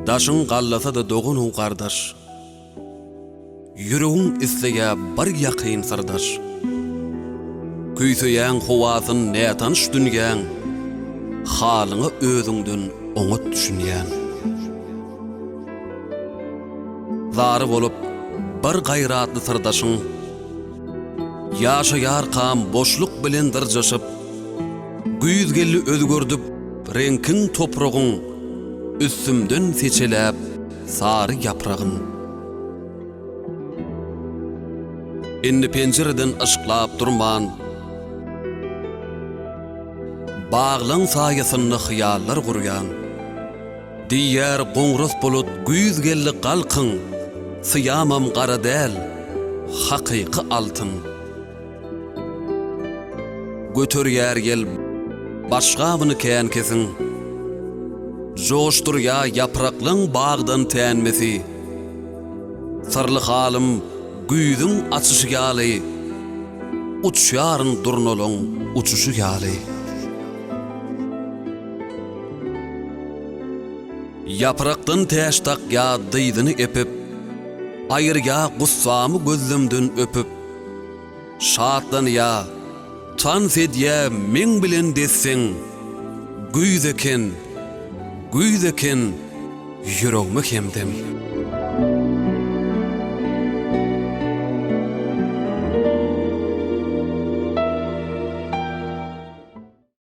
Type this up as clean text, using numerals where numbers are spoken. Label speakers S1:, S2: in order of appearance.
S1: Daşın qallasa da doğunu qardaş. Yüreğin islige bir yaqin sırdaş. Küysüyen huvasın ne tanış düngen, halını özüңdün oňa düşünýän. Zary bolup bir gayratly sırdaşyň, ýaşaýar kam boşluk bilen dyrjaşyp, güýzgelli özgördüp renkiň topragyň üstümden seçelep sary yapragyn. Indi pencereden ışıklap durman, bağlaň saýasyny hyýallar gurýan. Diýer goňras bulut güýzgelli galkyň, syýamam gara däl, hakyky altyn. Götürýär yel başga byny kän kesin, joşdur ya yapraklaň bağdan tänmesi. Sırly halym güýdüň açyşy ýaly, uçýaryn durnolaň uçuşy ýaly. Yaprakdan täştak ya dyýdyny epip, aýyrýa gussamy gözlemden öpüp, şatlan ya tan fedýä meň bilen desseň, güýzeken yüreğime hemdem.